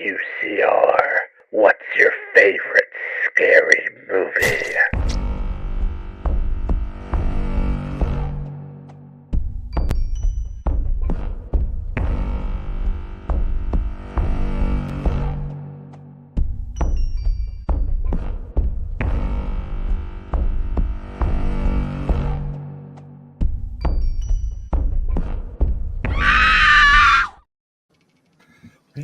UCR, what's your favorite scary movie?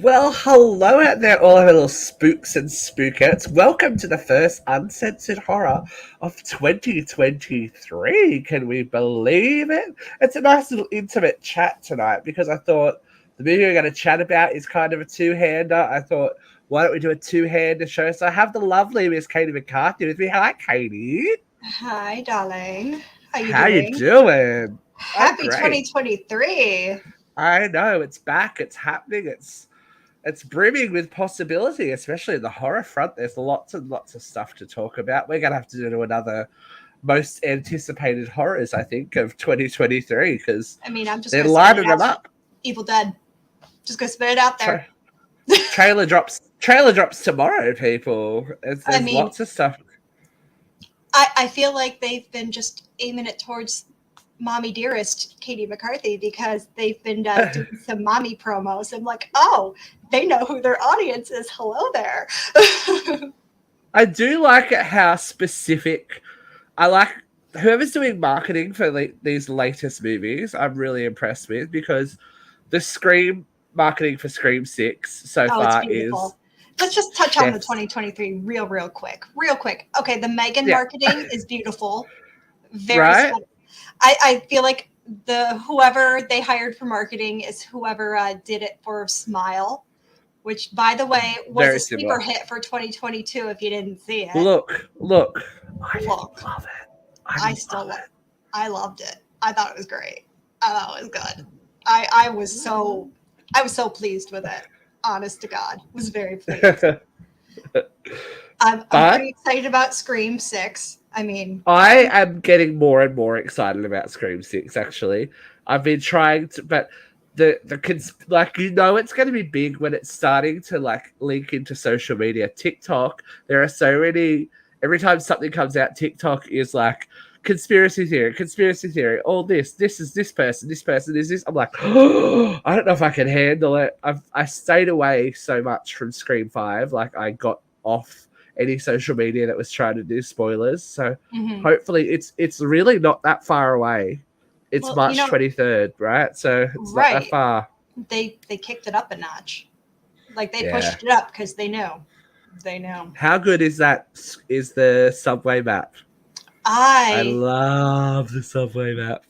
Well, hello out there, all our little spooks and spookettes. Welcome to the first Uncensored Horror of 2023. Can we believe it? It's a nice little intimate chat tonight because I thought the movie we're going to chat about is kind of a two-hander. I thought, why don't we do a two-hander show? So I have the lovely Miss Katie McCarthy with me. Hi, Katie. Hi, darling. How you doing? Happy 2023. I know, it's back. It's happening. It's brimming with possibility, especially in the horror front. There's lots and lots of stuff to talk about. We're going to have to do another most anticipated horrors, I think, of 2023 because I'm just they're lining them up. Evil Dead. Just go spit it out there. Trailer drops tomorrow, people. There's lots of stuff. I feel like they've been just aiming it towards Mommy Dearest, Katie McCarthy, because they've been doing some mommy promos. I'm like, oh, they know who their audience is. Hello there. I do like it how specific. I like whoever's doing marketing for these latest movies. I'm really impressed with because the Scream marketing for Scream 6 so far is. Let's just touch on the 2023 real quick. Okay, the Megan marketing is beautiful. Very simple. I feel like whoever they hired for marketing is whoever did it for Smile, which, by the way, was a sleeper hit for 2022 if you didn't see it. Look. I love it. I loved it. I thought it was great. I thought it was good. I was so pleased with it. Honest to God, was very pleased. I'm pretty excited about Scream 6. I am getting more and more excited about Scream 6, actually. I've been trying to, but it's going to be big when it's starting to link into social media. TikTok, there are so many, every time something comes out, TikTok is like, conspiracy theory, all this is this person is this. I'm like, oh, I don't know if I can handle it. I stayed away so much from Scream 5. I got off any social media that was trying to do spoilers. So hopefully it's really not that far away. It's March 23rd, right? So it's not that far. They kicked it up a notch. They pushed it up because they know. How good is the subway map? I love the subway map.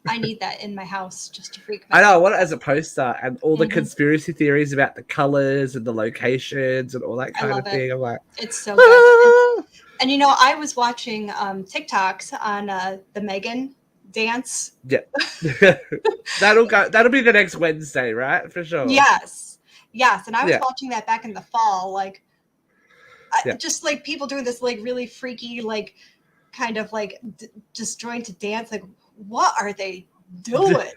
I need that in my house just to freak me out. I know, I want it as a poster and all the conspiracy theories about the colors and the locations and all that kind of thing. I'm like, it's so good. And I was watching TikToks on the Megan dance. Yeah. That'll be the next Wednesday, right? For sure. Yes. And I was watching that back in the fall, just people doing this really freaky kind of disjointed dance. What are they doing?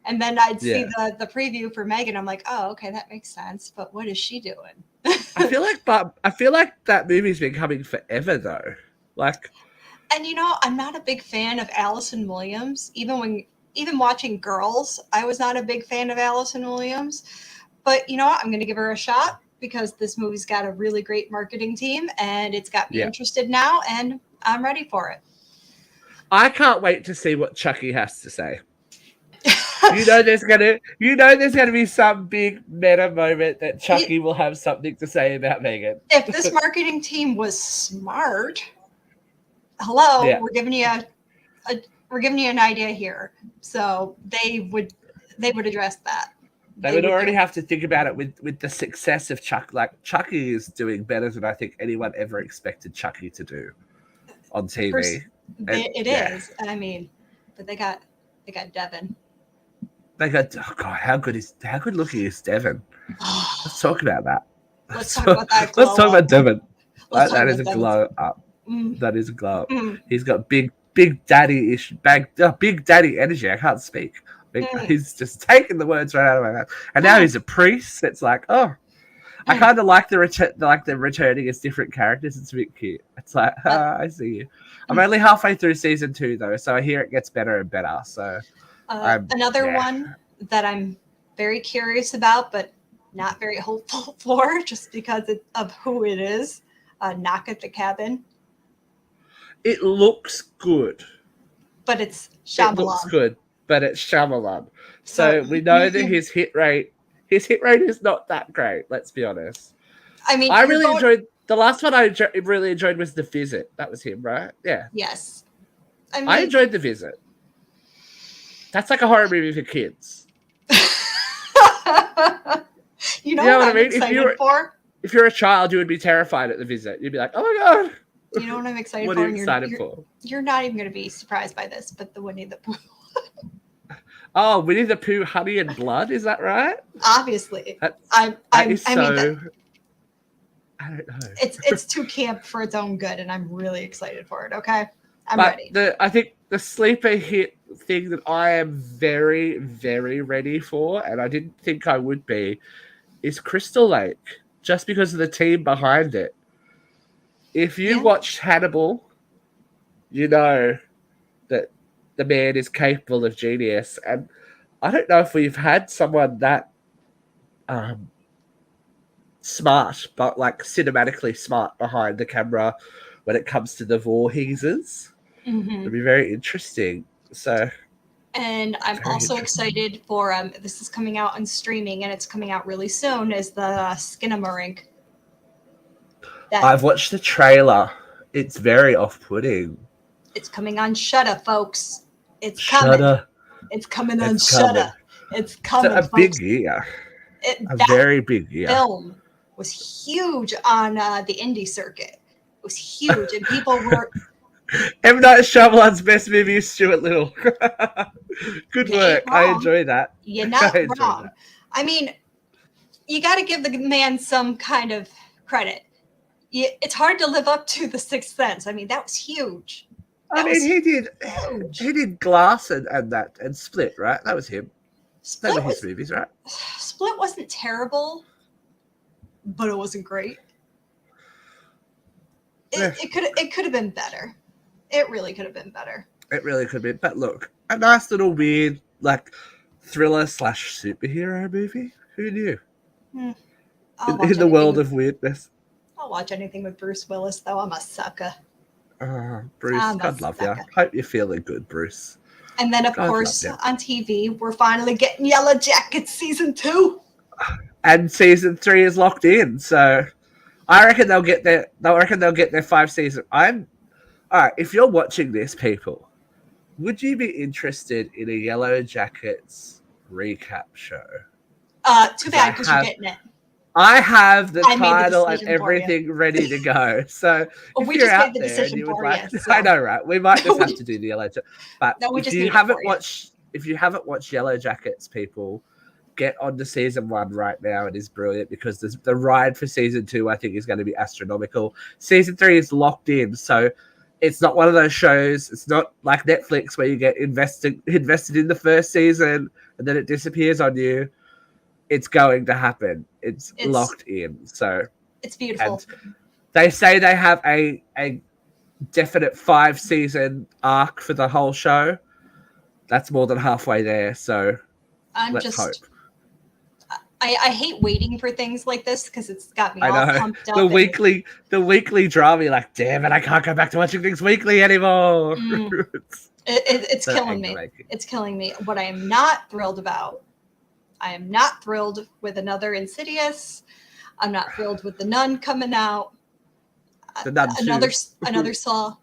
And then I'd see the preview for Megan. I'm like, oh, okay, that makes sense. But what is she doing? I feel like that movie's been coming forever though. And I'm not a big fan of Allison Williams. Even watching Girls, I was not a big fan of Allison Williams. But you know what? I'm going to give her a shot because this movie's got a really great marketing team and it's got me interested now, and I'm ready for it. I can't wait to see what Chucky has to say. There's gonna be some big meta moment that Chucky will have something to say about Megan. If this marketing team was smart, we're giving you an idea here. So they would address that. They would already have to think about it with the success of Chuck. Chucky is doing better than I think anyone ever expected Chucky to do on TV. It is. But they got Devin. How good looking is Devin? Let's talk about that. Let's talk about that. Let's talk about Devin. That is a glow up. That is a glow up. He's got big daddy energy. I can't speak. He's just taking the words right out of my mouth. And now he's a priest. It's like, oh, I kind of like the returning as different characters. It's a bit cute. It's like, I see you. I'm only halfway through season 2 though, so I hear it gets better and better. So another one that I'm very curious about, but not very hopeful for, just because of who it is. Knock at the Cabin. It looks good, but it's Shyamalan. It looks good, but it's Shyamalan. So we know that his hit rate is not that great. Let's be honest. I mean, I really enjoyed the last one. I really enjoyed was The Visit. That was him, right? Yeah. Yes. I enjoyed The Visit. That's like a horror movie for kids. You know what I'm excited for? If you're a child, you would be terrified at The Visit. You'd be like, "Oh my god!" You know what I'm excited for? What are you excited for? You're not even going to be surprised by this, but the Winnie the Pooh. Oh, Winnie the Pooh, Honey and Blood, is that right? Obviously, I don't know. It's too camp for its own good, and I'm really excited for it. Okay, I'm ready. I think the sleeper hit thing that I am very, very ready for, and I didn't think I would be, is Crystal Lake, just because of the team behind it. If you watched Hannibal, you know that the man is capable of genius. And I don't know if we've had someone that smart, but like cinematically smart behind the camera when it comes to the Voorheeses. It'd be very interesting. So, and I'm also excited for this is coming out on streaming, and it's coming out really soon, is the Skinamarink. I've watched the trailer. It's very off-putting. It's coming on Shudder, folks. It's coming. It's coming on Shudder. It's coming. It's a big year. A very big year. Film was huge on the indie circuit. It was huge, and people were. M. Night Shyamalan's best movie is Stuart Little. Good work. I enjoy that. You're not wrong. I mean, you got to give the man some kind of credit. It's hard to live up to The Sixth Sense. I mean, that was huge. He did Glass and that and Split, right? That was him. That were his movies, right? Split wasn't terrible, but it wasn't great. It could have been better. It really could have been better. It really could be. But look, a nice little weird like thriller / superhero movie. Who knew? In the world of weirdness. I'll watch anything with Bruce Willis, though. I'm a sucker. Bruce, God love you. Hope you're feeling good, Bruce. And then, of course, on TV, we're finally getting Yellow Jackets season 2. And season 3 is locked in, so I reckon they'll get their 5 season. All right. If you're watching this, people, would you be interested in a Yellow Jackets recap show? Too bad, because you're getting it. I have the title and everything ready to go. So if you're out there and you would like, I know, right? We might just have to do the Yellow Jackets. But if you haven't watched Yellow Jackets, people, get on to season 1 right now. It is brilliant because the ride for season 2, I think, is going to be astronomical. Season 3 is locked in, so it's not one of those shows. It's not like Netflix where you get invested in the first season and then it disappears on you. It's going to happen. It's locked in. So it's beautiful. They say they have a definite 5-season arc for the whole show. That's more than halfway there. So let's hope. I hate waiting for things like this because it's got me all pumped up. The weekly drama, you're like, damn it, I can't go back to watching things weekly anymore. It's killing me. It's killing me. What I am not thrilled about, I am not thrilled with another Insidious. I'm not thrilled with The Nun coming out. The Nun another Saw.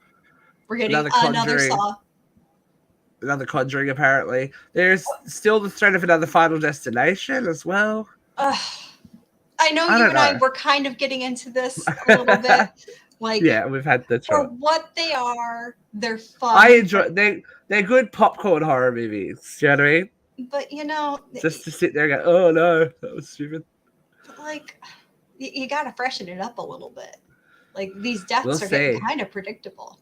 We're getting another Saw. Another Conjuring, apparently. There's still the threat of another Final Destination as well. I know you and I were kind of getting into this a little bit. Yeah, we've had the for what they are, they're fun. I enjoy they're good popcorn horror movies. You know what I mean? But just to sit there and go, oh no, that was stupid. But you gotta freshen it up a little bit. Like these deaths are getting kind of predictable.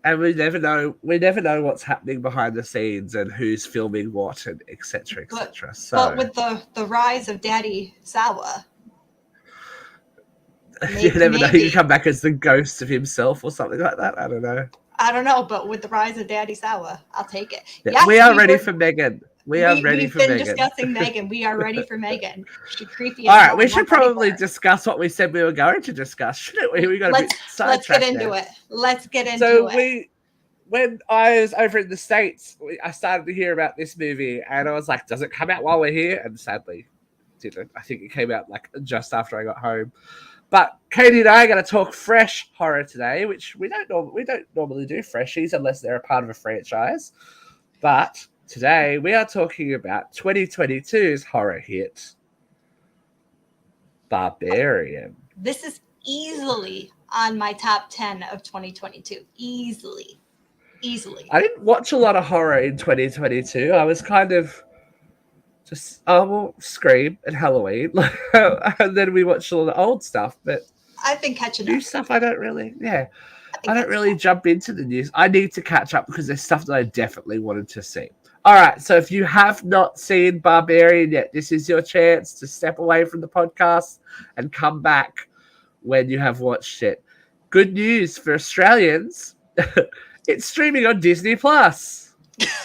And we never know what's happening behind the scenes and who's filming what and etc. etc. But with the rise of Daddy Sawa, You never know. He can come back as the ghost of himself or something like that. I don't know. I don't know, but with the rise of Daddy Sawa, I'll take it. Yeah, Yes, we are ready for Megan. We've been discussing Megan. We are ready for Megan. She's creepy. All right, we should probably discuss what we said we were going to discuss, shouldn't we? We got a bit sidetracked. Let's get into it. Let's get into it. So when I was over in the States, I started to hear about this movie, and I was like, "Does it come out while we're here?" And sadly, it didn't. I think it came out like just after I got home. But Katie and I are going to talk fresh horror today, which we don't normally do freshies unless they're a part of a franchise. But today we are talking about 2022's horror hit, Barbarian. This is easily on my top 10 of 2022. Easily. I didn't watch a lot of horror in 2022. I was kind of just Scream and Halloween, and then we watched a lot of old stuff. But I've been catching new up. Stuff. I don't really jump into the news. I need to catch up because there's stuff that I definitely wanted to see. All right, so if you have not seen Barbarian yet, this is your chance to step away from the podcast and come back when you have watched it. Good news for Australians, it's streaming on Disney Plus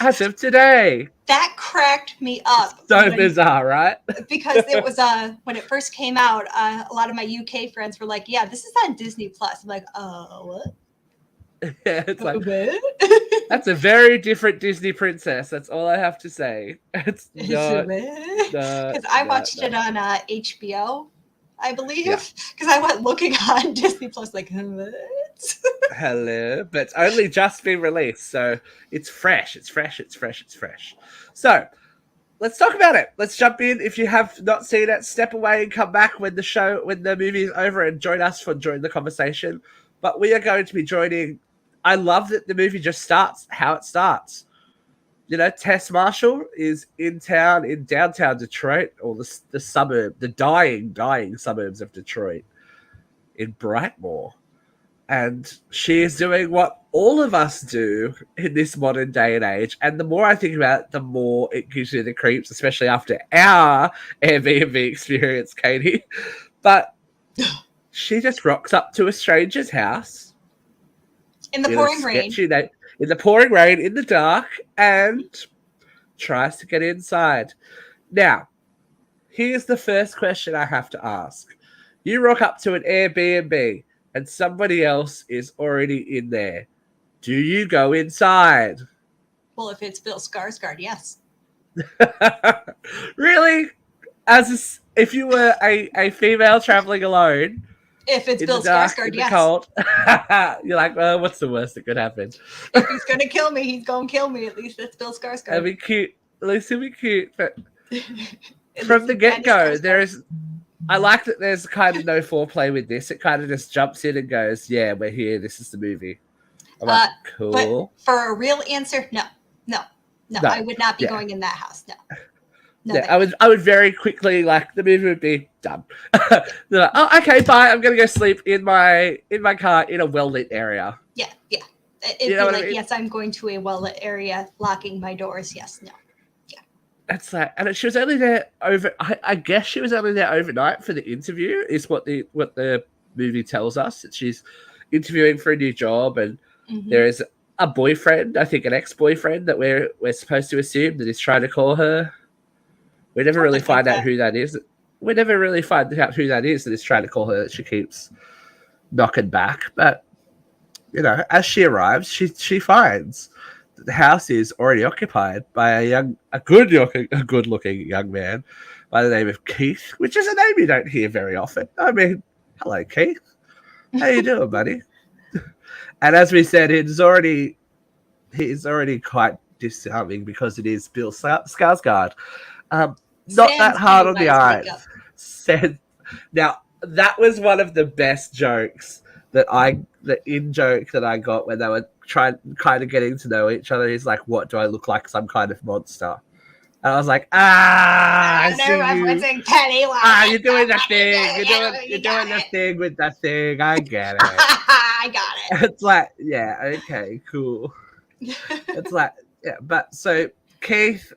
as of today. That cracked me up. So bizarre, right? Because it was when it first came out, a lot of my UK friends were like, "Yeah, this is on Disney Plus." I'm like, "Oh, what?" Yeah, it's like that's a very different Disney princess. That's all I have to say. It's not because I watched it on HBO, I believe. Because I went looking on Disney Plus, like, what? Hello, but it's only just been released, so it's fresh. So let's talk about it. Let's jump in. If you have not seen it, step away and come back when the movie is over, and join us for join the conversation. But we are going to be joining. I love that the movie just starts how it starts. You know, Tess Marshall is in downtown Detroit, or the suburb, the dying suburbs of Detroit, in Brightmoor. And she is doing what all of us do in this modern day and age. And the more I think about it, the more it gives you the creeps, especially after our Airbnb experience, Katie. But she just rocks up to a stranger's house. In the pouring rain. In the pouring rain, in the dark, and tries to get inside. Now, here's the first question I have to ask. You rock up to an Airbnb, and somebody else is already in there. Do you go inside? Well, if it's Bill Skarsgård, yes. Really? If you were a female traveling alone, if it's Bill Skarsgård, yes. Cold, you're like, well, what's the worst that could happen? If he's gonna kill me, he's gonna kill me. At least it's Bill Skarsgård. It'll be cute. At least it'll be cute. But from the get-go, I like that there's kind of no foreplay with this. It kind of just jumps in and goes, yeah, we're here. This is the movie. I'm like, cool. But for a real answer, no. I would not be going in that house. No, I would very quickly, like, the movie would be done. They're like, oh, okay, bye. I'm gonna go sleep in my car in a well-lit area. Yeah. It'd be like, I mean? Yes, I'm going to a well-lit area, locking my doors. Yes, no. It's like, and she was only there I guess she was only there overnight for the interview, is what the movie tells us. That she's interviewing for a new job, and there is a boyfriend, I think an ex-boyfriend, that we're supposed to assume that is trying to call her. We never really find out who that is. We never really find out who that is that is trying to call her, that she keeps knocking back. But, you know, as she arrives, she finds the house is already occupied by a good-looking young man by the name of Keith, which is a name you don't hear very often. I mean, hello, Keith. How you doing, buddy? And as we said, he's already quite disarming because it is Bill Skarsgård. Not that hard on the eyes. Now, that was one of the best jokes the in-joke that I got when they were kind of getting to know each other. He's like, what, do I look like some kind of monster? And I was like, I see you. You're doing the thing. You're doing the thing with that thing. I get it. I got it. It's like, yeah, okay, cool. It's like, yeah, but so Keith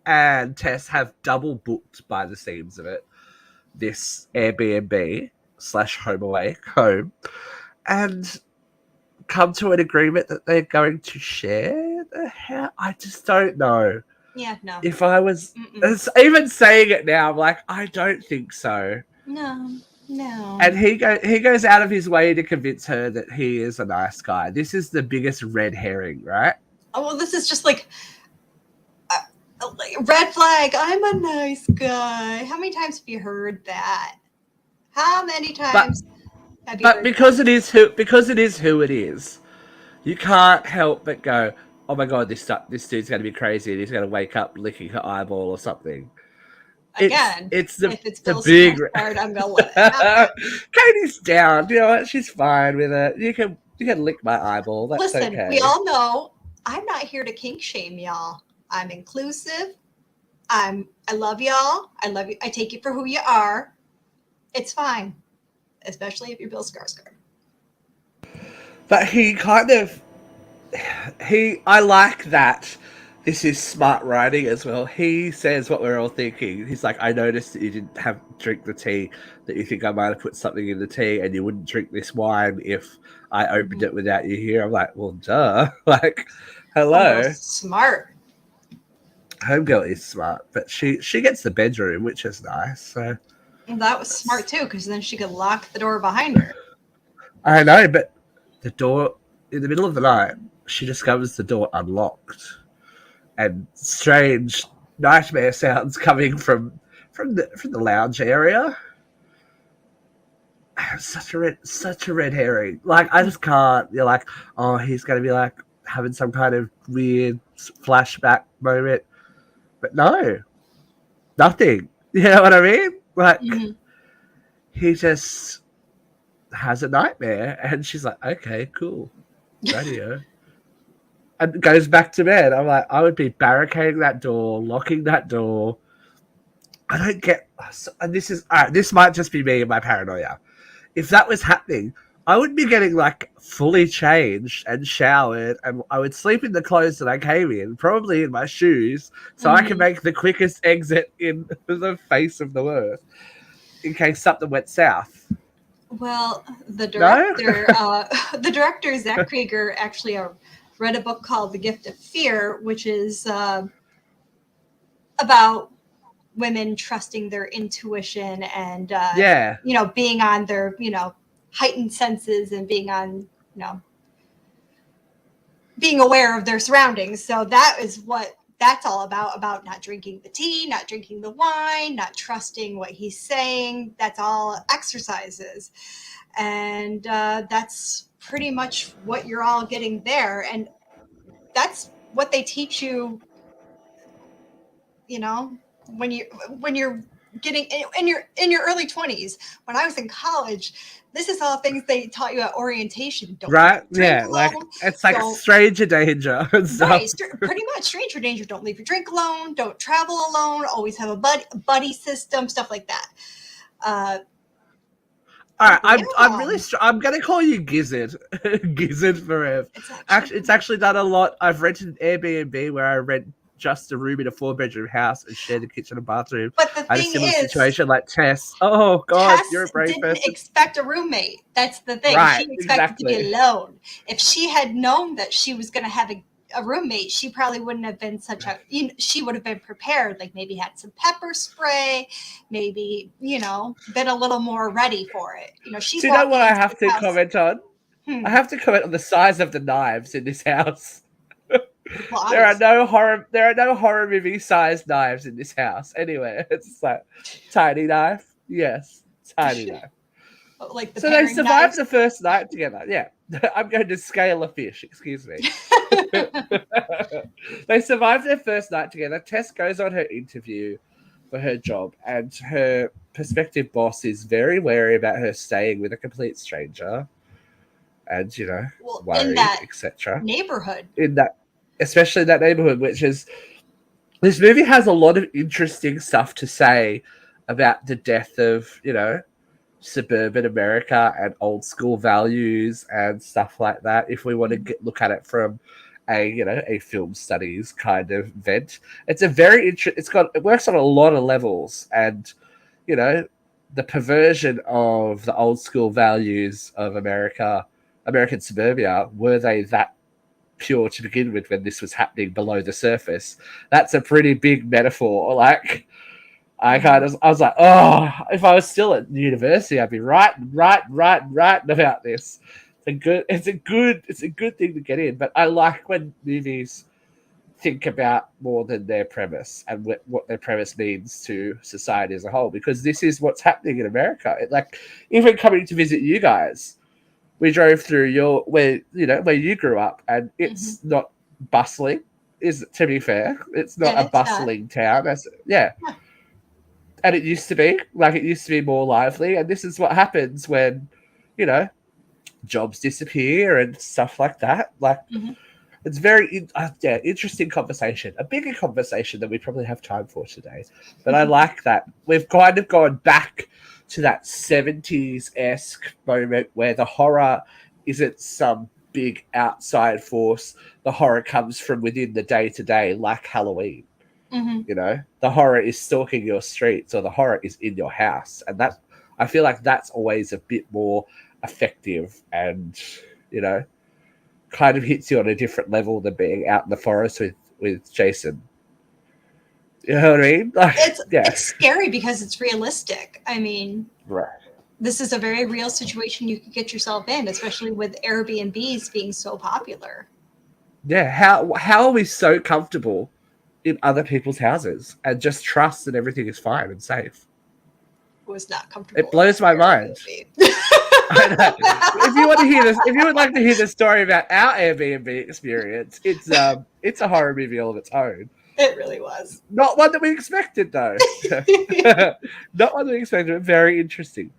and Tess have double booked, by the seams of it, this Airbnb. /home away home, and come to an agreement that they're going to share the house. I just don't know. Yeah, no. If I was even saying it now, I'm like, I don't think so. No. And he goes out of his way to convince her that he is a nice guy. This is the biggest red herring, right? Oh, well, this is just like red flag. I'm a nice guy. How many times have you heard that? How many times have you heard because that? it is who it is, you can't help but go, oh my god, this dude's going to be crazy and he's going to wake up licking her eyeball or something. Again, it's if it's the Bill big Skarsgård, I'm gonna let it happen. Katie's down. You know what? She's fine with it. You can lick my eyeball. That's Listen, okay. we all know I'm not here to kink shame y'all. I'm inclusive. I love y'all. I love you. I take you for who you are. It's fine, especially if you're Bill Skarsgård. But he kind of I like that. This is smart writing as well. He says what we're all thinking. He's like, I noticed that you didn't drink the tea, that you think I might have put something in the tea, and you wouldn't drink this wine if I opened it without you here. I'm like, well, duh. Like, hello. Oh, smart. Homegirl is smart, but she gets the bedroom, which is nice. So that was smart too, because then she could lock the door behind her. I know, but the door in the middle of the night, she discovers the door unlocked. And strange nightmare sounds coming from the lounge area. Such a red herring. Like, I just can't. You're like, oh, he's gonna be like having some kind of weird flashback moment, but no, nothing. You know what I mean? Like, he just has a nightmare, and she's like, okay, cool, radio. And goes back to bed. I'm like, I would be barricading that door, locking that door. I don't get, and this might just be me and my paranoia. If that was happening, I would be getting like fully changed and showered, and I would sleep in the clothes that I came in, probably in my shoes, so I can make the quickest exit in the face of the earth in case something went south. Well, the director Zach Krieger actually read a book called The Gift of Fear, which is about women trusting their intuition and being on their heightened senses and being on being aware of their surroundings. So that is what that's all about not drinking the tea, not drinking the wine, not trusting what he's saying. That's all exercises, and that's pretty much what you're all getting there, and that's what they teach you when you're getting in your early 20s. When I was in college, this is all things they taught you at orientation. Don't drink alone. Like it's like stranger danger and stuff. Right, pretty much stranger danger. Don't leave your drink alone. Don't travel alone. Always have a buddy system, stuff like that. All right, I'm gonna call you Gizzard, Gizzard forever. It's actually done a lot. I've rented an Airbnb where I rent just a room in a 4-bedroom house and share the kitchen and bathroom. But the thing is, situation like Tess. Oh God, Tess you're a brave didn't person. expect a roommate. That's the thing. Right, she expected to be alone. If she had known that she was going to have a roommate, she probably wouldn't have been she would have been prepared, like maybe had some pepper spray, maybe, been a little more ready for it. She's. Do you know what I have to comment on? I have to comment on the size of the knives in this house. Well, there are no horror movie sized knives in this house. Anyway, it's like tiny knife. Yes, tiny knife. Like so they survived the first night together. Yeah, I'm going to scale a fish. Excuse me. They survived their first night together. Tess goes on her interview for her job, and her prospective boss is very wary about her staying with a complete stranger, and worried, etc. Neighborhood. Especially in that neighborhood, which is, this movie has a lot of interesting stuff to say about the death of, suburban America and old school values and stuff like that. If we want to look at it from a film studies kind of vent, it's a very it works on a lot of levels, and the perversion of the old school values of American suburbia, were they that pure to begin with when this was happening below the surface? That's a pretty big metaphor. Like, I was like, oh, if I was still at university, I'd be writing about this. It's a good thing to get in. But I like when movies think about more than their premise and what their premise means to society as a whole, because this is what's happening in America. Like, even coming to visit you guys, we drove through where you grew up, and it's not bustling. To be fair, it's not a bustling town. And it used to be more lively. And this is what happens when, jobs disappear and stuff like that. Like, it's very interesting conversation, a bigger conversation than we probably have time for today. But I like that we've kind of gone back to that 70s-esque moment where the horror isn't some big outside force. The horror comes from within the day-to-day, like Halloween. The horror is stalking your streets, or the horror is in your house. And that, I feel like that's always a bit more effective and, kind of hits you on a different level than being out in the forest with Jason. You know what I mean? Like, it's scary because it's realistic. I mean, right. This is a very real situation you could get yourself in, especially with Airbnbs being so popular. Yeah, how are we so comfortable in other people's houses and just trust that everything is fine and safe? Was not comfortable. It blows my mind. I know. If you want to hear this, if you would like to hear the story about our Airbnb experience, it's a horror movie all of its own. It really was. Not one that we expected, though. Not one that we expected, but very interesting.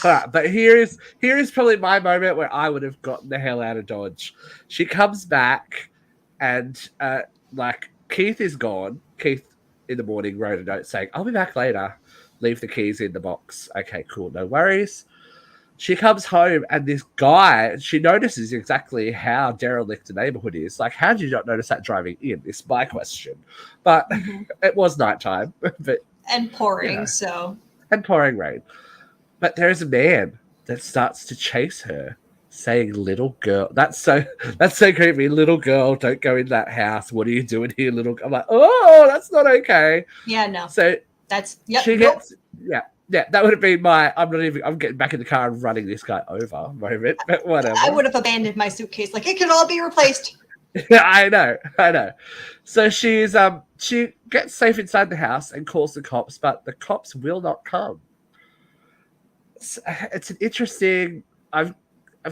All right, but here is probably my moment where I would have gotten the hell out of Dodge. She comes back, and Keith is gone. Keith in the morning wrote a note saying, "I'll be back later. Leave the keys in the box." Okay, cool, no worries. She comes home, and this guy, she notices exactly how derelict the neighborhood is. Like, how did you not notice that driving in? Is my question. But it was nighttime. And pouring, And pouring rain. But there's a man that starts to chase her, saying, "Little girl." That's so creepy. "Little girl, don't go in that house. What are you doing here, little girl?" I'm like, oh, that's not okay. Yeah, no. So that's that would have been I'm getting back in the car and running this guy over moment, but whatever. I would have abandoned my suitcase. Like, it can all be replaced. I know. So she gets safe inside the house and calls the cops, but the cops will not come. It's an interesting. I've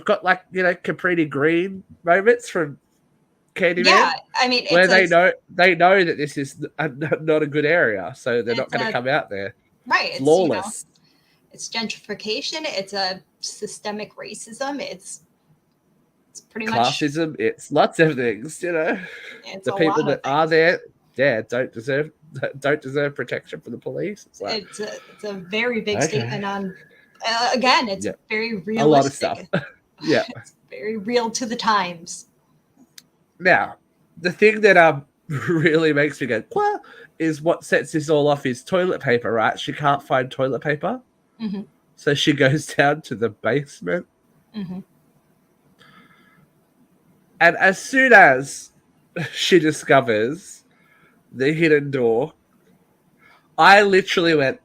got Caprini Green moments from Candyman. Yeah, I mean, where they know that this is not a good area, so they're not going to come out there. Right, it's lawless. It's gentrification. It's a systemic racism. It's pretty classism. It's lots of things. It's the people that are there, don't deserve protection from the police. It's like, it's a very big statement on. Again, it's very realistic. A lot of stuff. Yeah, it's very real to the times. Now, the thing that really makes me go, what, is what sets this all off is toilet paper, right? She can't find toilet paper. So she goes down to the basement. And as soon as she discovers the hidden door, I literally went,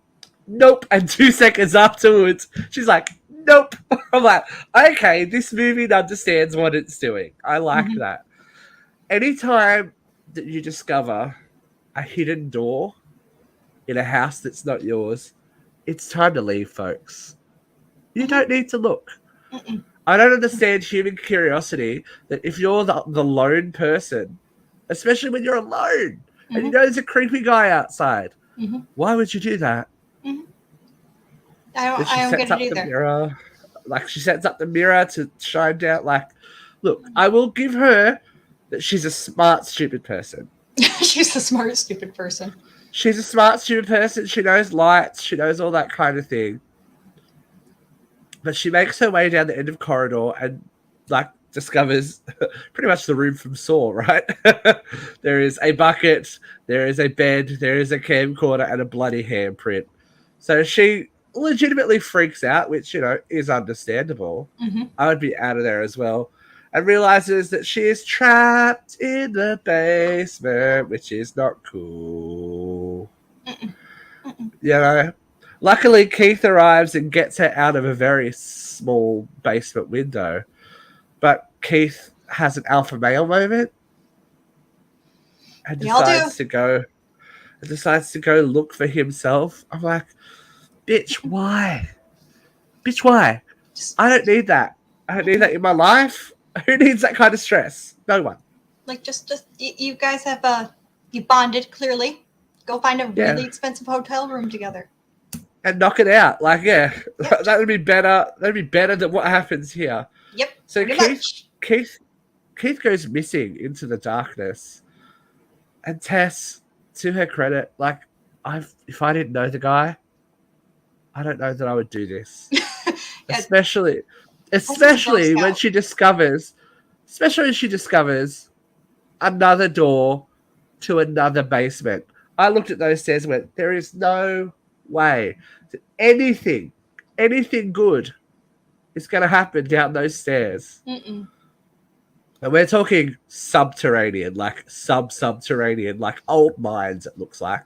nope. And 2 seconds afterwards, she's like, nope. I'm like, okay, this movie understands what it's doing. I like that. Anytime that you discover a hidden door in a house that's not yours, it's time to leave, folks. You don't need to look. I don't understand human curiosity that if you're the lone person, especially when you're alone, and you know there's a creepy guy outside, why would you do that? I don't get it either. Mirror, she sets up the mirror to shine down. Like, look, I will give her that she's a smart, stupid person. She's a smart, stupid person. She's a smart, stupid person. She knows lights. She knows all that kind of thing. But she makes her way down the end of the corridor and, discovers pretty much the room from Saw, right? There is a bucket, there is a bed, there is a camcorder, and a bloody handprint. So she legitimately freaks out, which, is understandable. Mm-hmm. I would be out of there as well. And realizes that she is trapped in the basement, which is not cool. Mm-mm. Mm-mm. Luckily, Keith arrives and gets her out of a very small basement window. But Keith has an alpha male moment and They all do. decides to go look for himself. I'm like, bitch, why? Bitch, why? I don't need that. I don't need that in my life. Who needs that kind of stress? No one. Like, just you guys have you bonded clearly. Go find a really expensive hotel room together and knock it out. Like, Yep. that would be better. That'd be better than what happens here. Yep. So Keith goes missing into the darkness, and Tess, to her credit, like, if I didn't know the guy, I don't know that I would do this. Yeah. Especially when she discovers another door to another basement. I looked at those stairs and went, there is no way that anything good is going to happen down those stairs. Mm-mm. And we're talking subterranean, like subterranean, like old mines, it looks like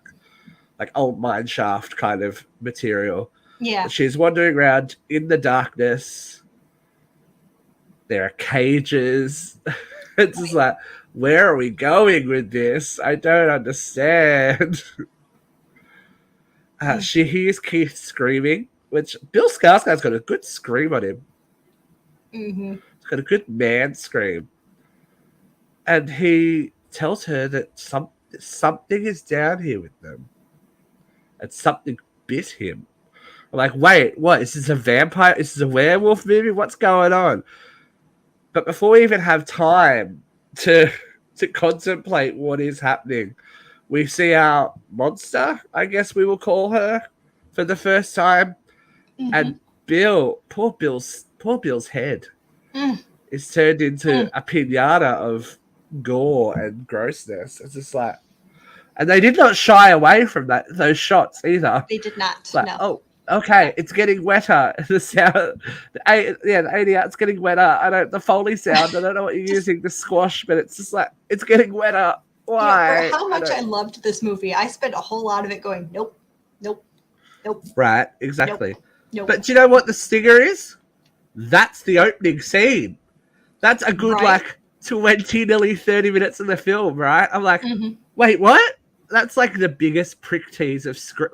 old mine shaft kind of material. Yeah. She's wandering around in the darkness. There are cages. It's just like, where are we going with this? I don't understand. She hears Keith screaming, which Bill Skarsgård's got a good scream on him. Mm-hmm. He's got a good man scream. And he tells her that something is down here with them. And something bit him. I'm like, wait, what? Is this a vampire? Is this a werewolf movie? What's going on? But before we even have time to contemplate what is happening, we see our monster, I guess we will call her, for the first time. Mm-hmm. And poor Bill's head is turned into a pinata of gore and grossness. It's just like, and they did not shy away from those shots either. They did not. Like, no. Oh, okay, it's getting wetter. The sound, the ADR's getting wetter. The Foley sound. I don't know what you're using to squash, but it's just like, it's getting wetter. Why? Yeah, for how much I loved this movie, I spent a whole lot of it going, nope. Right, exactly. Nope. But do you know what the stinger is? That's the opening scene. That's a good, Right. 20, nearly 30 minutes of the film, right? I'm like, wait, what? That's like the biggest prick tease of Scream.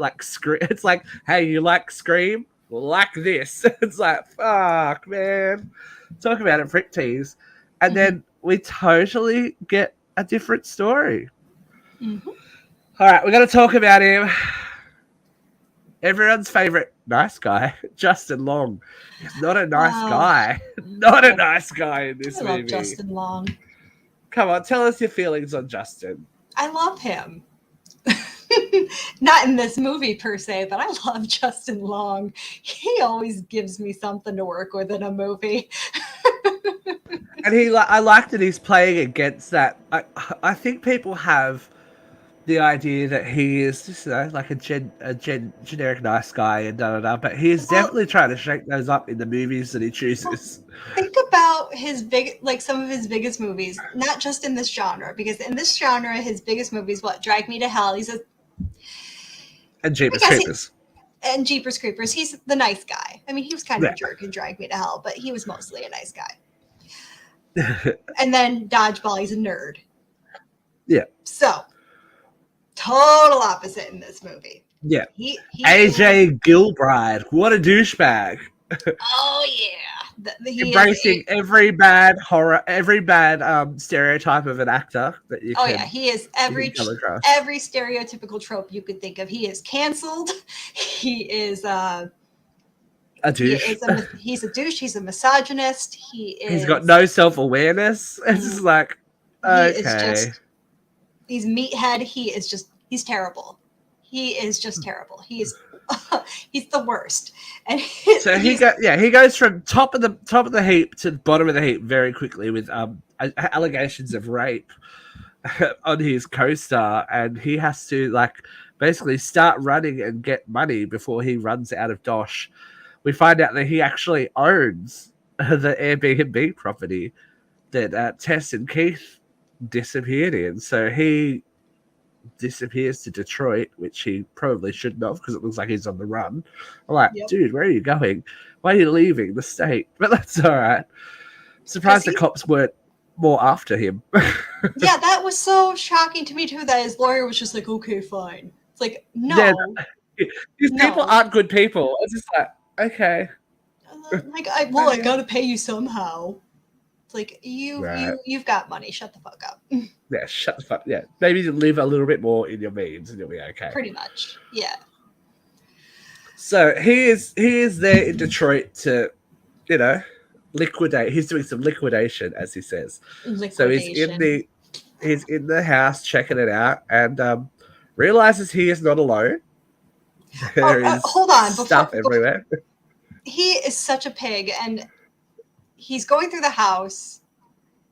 It's like, hey, you like Scream? Like this. It's like, fuck, man. Talk about a prick tease. And then we totally get a different story. Mm-hmm. All right, we're going to talk about him. Everyone's favorite nice guy, Justin Long. He's not a nice guy. Not a nice guy in this movie. I love Justin Long. Come on, tell us your feelings on Justin. I love him. Not in this movie per se, but I love Justin Long. He always gives me something to work with in a movie. And I like that he's playing against that. I think people have the idea that he is just like a generic nice guy and but he's definitely trying to shake those up in the movies that he chooses. Think about some of his biggest movies, not just in this genre, because in this genre, his biggest movies, Drag Me to Hell. And Jeepers Creepers. And Jeepers Creepers. He's the nice guy. I mean, he was kind of a jerk in Drag Me to Hell, but he was mostly a nice guy. And then Dodgeball, he's a nerd. Yeah. So, total opposite in this movie. Yeah. AJ Gilbride. What a douchebag. Oh, yeah. Embracing every bad horror, every bad stereotype of an actor that you can. Oh yeah, he is every stereotypical trope you could think of. He is canceled. He is a douche. He's a douche. He's a misogynist. He's got no self-awareness. It's just like, okay. He's meathead. He's terrible. He is just terrible. He's the worst. And so he goes from top of the heap to the bottom of the heap very quickly with allegations of rape on his co-star, and he has to basically start running and get money before he runs out of dosh. We find out that he actually owns the Airbnb property that Tess and Keith disappeared in. So he disappears to Detroit, which he probably shouldn't have because it looks like he's on the run. I'm like, dude, where are you going? Why are you leaving the state? But that's all right. Surprised the cops weren't more after him. Yeah, that was so shocking to me too that his lawyer was just like, okay, fine. It's like, no. Yeah, these people aren't good people. It's just like, okay. Like, I gotta pay you somehow. It's like, you've got money. Shut the fuck up. Yeah, shut the fuck. Yeah, maybe live a little bit more in your means and you'll be okay. Pretty much, yeah. So he is there in Detroit to, liquidate. He's doing some liquidation, as he says. So he's in the house checking it out and realizes he is not alone. There is hold on, stuff everywhere. He is such a pig, and he's going through the house.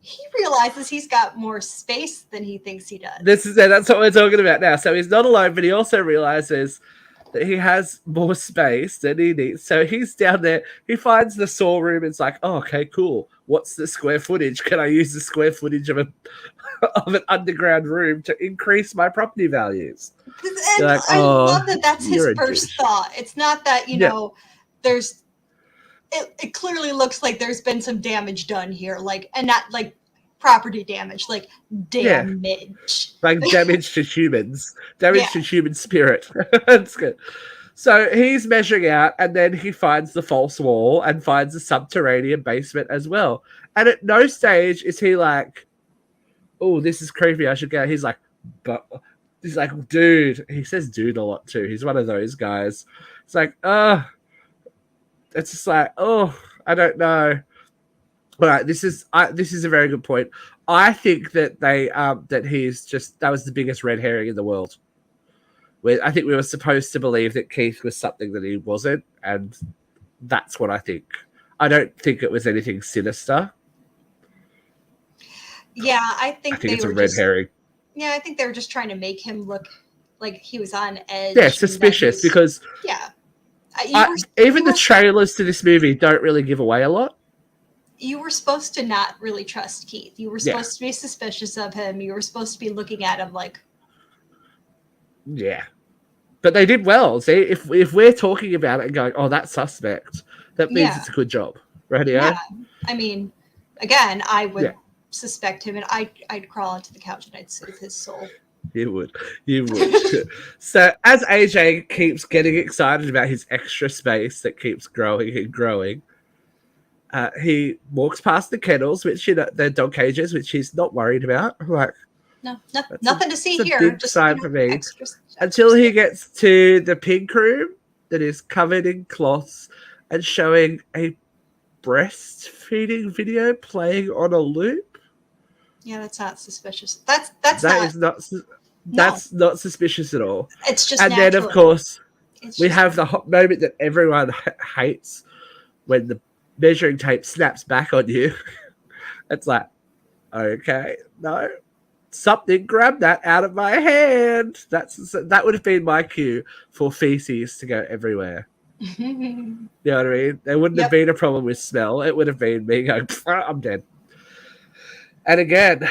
He realizes he's got more space than he thinks he does. That's what we're talking about now. So he's not alone, but he also realizes that he has more space than he needs. So he's down there. He finds the saw room. It's like, oh, okay, cool. What's the square footage? Can I use the square footage of an underground room to increase my property values? And like, I love that that's his first thought. It's not that, there's it clearly looks like there's been some damage done here, and not like property damage, like damage. Like damage to humans. Damage to human spirit. That's good. So he's measuring out, and then he finds the false wall and finds the subterranean basement as well. And at no stage is he like, oh, this is creepy, I should go. He's like, dude. He says dude a lot too. He's one of those guys. It's like, it's just like, oh, I don't know. All right, this is a very good point. I think that that was the biggest red herring in the world. I think we were supposed to believe that Keith was something that he wasn't, and that's what I think. I don't think it was anything sinister. Yeah, I think it's a red herring. Yeah, I think they were just trying to make him look like he was on edge. Yeah, suspicious because even the trailers to this movie don't really give away a lot. You were supposed to not really trust Keith. You were supposed to be suspicious of him. You were supposed to be looking at him like... Yeah. But they did well. See, if we're talking about it and going, oh, that's suspect, that means it's a good job. Right? Yeah. I mean, again, I would suspect him, and I'd crawl onto the couch and I'd soothe his soul. You would. So as AJ keeps getting excited about his extra space that keeps growing and growing, he walks past the kennels, which they're dog cages, which he's not worried about. Like, nothing to see here. Big sign for me. Until he gets to the pink room that is covered in cloths and showing a breastfeeding video playing on a loop. Yeah, that's not suspicious. That's not suspicious at all. It's just natural. Then, of course, we have the hot moment that everyone hates when the measuring tape snaps back on you. It's like, okay, no, something grabbed that out of my hand. That would have been my cue for feces to go everywhere. You know what I mean? There wouldn't have been a problem with smell. It would have been me going, I'm dead. And again,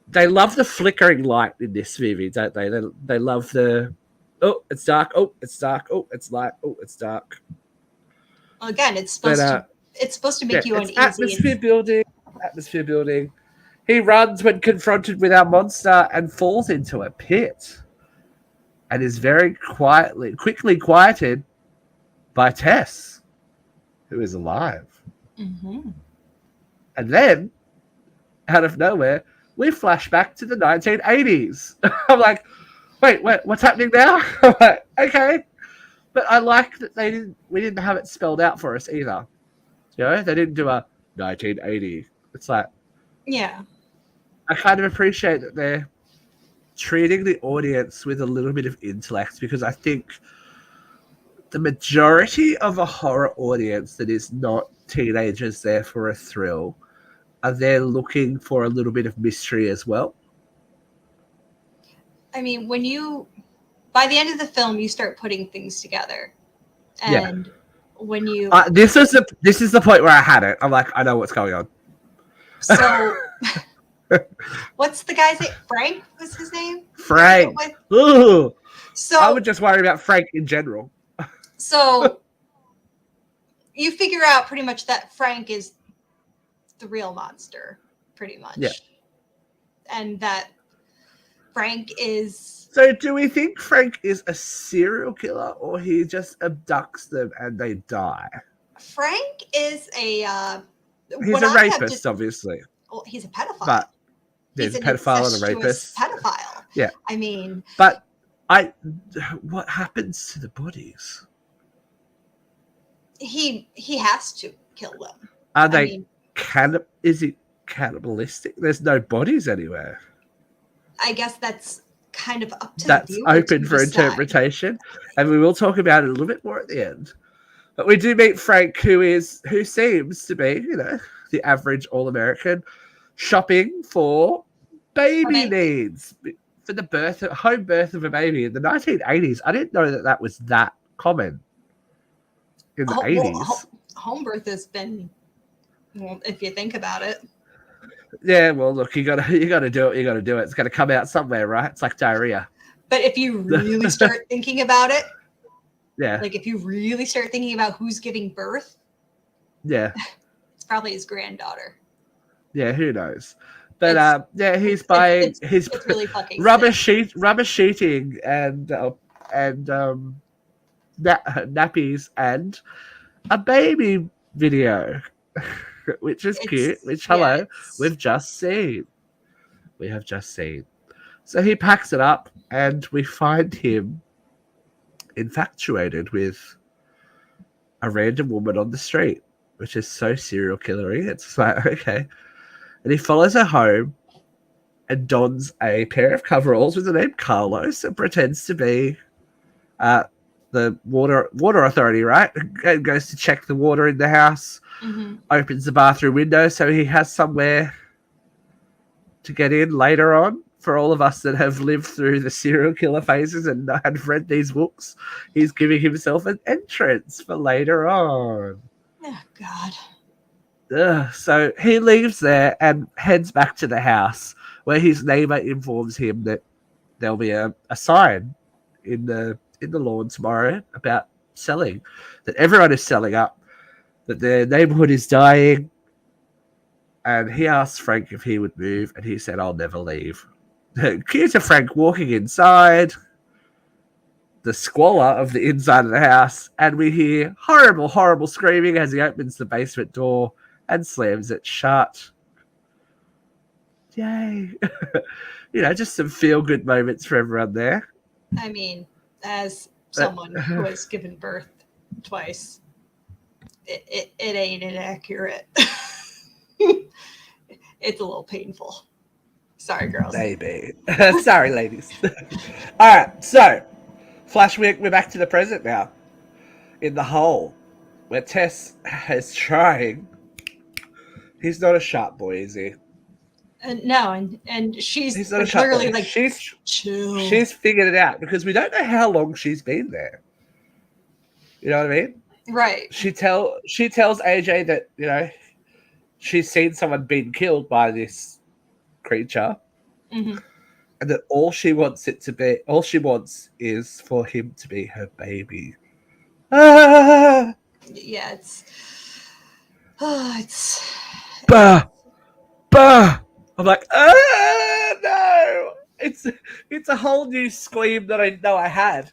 they love the flickering light in this movie, don't they? They love the, oh, it's dark. Oh, it's dark. Oh, it's light. Oh, it's dark. Well, again, it's supposed to make you uneasy. Atmosphere building. He runs when confronted with our monster and falls into a pit, and is very quickly quieted by Tess, who is alive. Mm-hmm. And then, out of nowhere, we flash back to the 1980s. I'm like, wait, what's happening now? I'm like, okay. But I like that we didn't have it spelled out for us either. You know, they didn't do a 1980. It's like, yeah. I kind of appreciate that they're treating the audience with a little bit of intellect, because I think the majority of a horror audience that is not teenagers there for a thrill are there looking for a little bit of mystery as well. I mean, when you by the end of the film, you start putting things together, and when you this is the point where I had it. I'm like, I know what's going on. So, what's the guy's name? Frank was his name? Frank. Ooh. So I would just worry about Frank in general. So you figure out pretty much that Frank is the real monster, pretty much. Yeah. And that Frank is... So do we think Frank is a serial killer, or he just abducts them and they die? Frank is a... he's a rapist, obviously. Well, he's a pedophile. But he's a pedophile and a rapist. Pedophile. Yeah. I mean... But what happens to the bodies? He has to kill them. Are they is it cannibalistic? There's no bodies anywhere. I guess that's kind of up to that's the viewer open to for decide. Interpretation, and we will talk about it a little bit more at the end. But we do meet Frank, who seems to be, the average all-American, shopping for baby needs for the home birth of a baby in the 1980s. I didn't know that was that common in the 80s. Well, home birth has been, well, if you think about it. Yeah, well, look, you gotta do it. You gotta do it. It's gotta come out somewhere, right? It's like diarrhea. But if you really start thinking about it, yeah, like if you really start thinking about who's giving birth, yeah, it's probably his granddaughter. Yeah, who knows? But he's buying his really fucking rubber sheeting and nappies and a baby video. Which is cute. Which, hello, we've just seen. We have just seen. So he packs it up, and we find him infatuated with a random woman on the street, which is so serial killery. It's like, okay. And he follows her home and dons a pair of coveralls with the name Carlos and pretends to be the water authority, right? And goes to check the water in the house. Mm-hmm. Opens the bathroom window so he has somewhere to get in later on. For all of us that have lived through the serial killer phases and have read these books, he's giving himself an entrance for later on. Oh, God. So he leaves there and heads back to the house where his neighbor informs him that there'll be a sign in the lawn tomorrow about selling, that everyone is selling up, that their neighborhood is dying. And he asked Frank if he would move, and he said, I'll never leave. Cue to Frank walking inside, the squalor of the inside of the house, and we hear horrible, horrible screaming as he opens the basement door and slams it shut. Yay. Just some feel-good moments for everyone there. I mean, as someone who has given birth twice, it ain't inaccurate. It's a little painful. Sorry, girls. Maybe. Sorry, ladies. All right, so we're back to the present now. In the hole, where Tess is trying. He's not a sharp boy, is he? No, and she's not clearly like she's chill. She's figured it out because we don't know how long she's been there. You know what I mean? Right. She tells AJ that she's seen someone being killed by this creature, mm-hmm. and that all she wants is for him to be her baby. Ah! Yeah, it's bah. I'm like, no! It's a whole new scream that I know I had.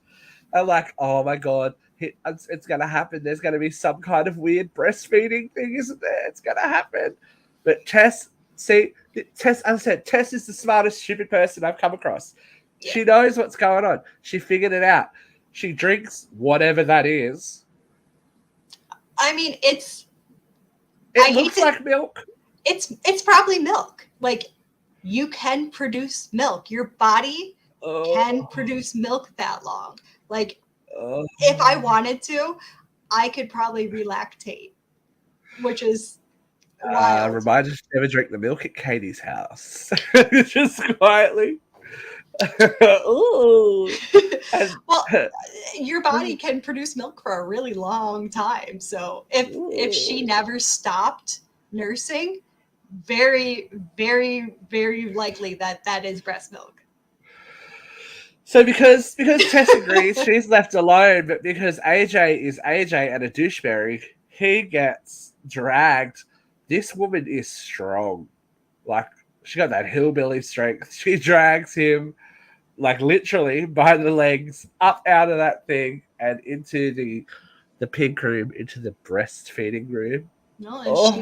I'm like, oh my god, it's gonna happen. There's gonna be some kind of weird breastfeeding thing, isn't there? It's gonna happen. But Tess, as I said, Tess is the smartest, stupid person I've come across. Yeah. She knows what's going on. She figured it out. She drinks whatever that is. I mean, it looks like milk. It's probably milk. Like, you can produce milk. Your body can produce milk that long. Like, if I wanted to, I could probably relactate, which is wild. Remind us to never drink the milk at Katie's house. Just quietly. Ooh. And, Well, your body can produce milk for a really long time. So if she never stopped nursing, very, very, very likely that is breast milk. so because Tess agrees, she's left alone, but because AJ is AJ and a doucheberry, he gets dragged. This woman is strong. Like, she got that hillbilly strength. She drags him, like, literally by the legs up out of that thing and into the pink room, into the breastfeeding room. No,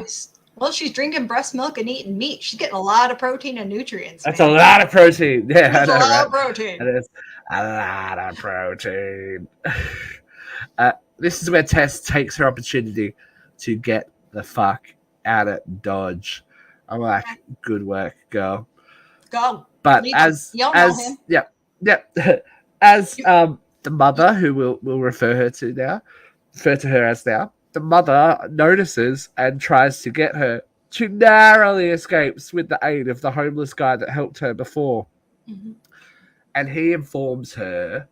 and she's drinking breast milk and eating meat. She's getting a lot of protein and nutrients. That's a lot of protein. Yeah, That's I know, a lot right? of protein. And it's a lot of protein. This is where Tess takes her opportunity to get the fuck out of Dodge. I'm like, good work, girl. Go. But Leave as him. You don't know him. as the mother, who we'll refer to her as now, the mother notices and tries to get her to narrowly escapes with the aid of the homeless guy that helped her before. Mm-hmm. And he informs her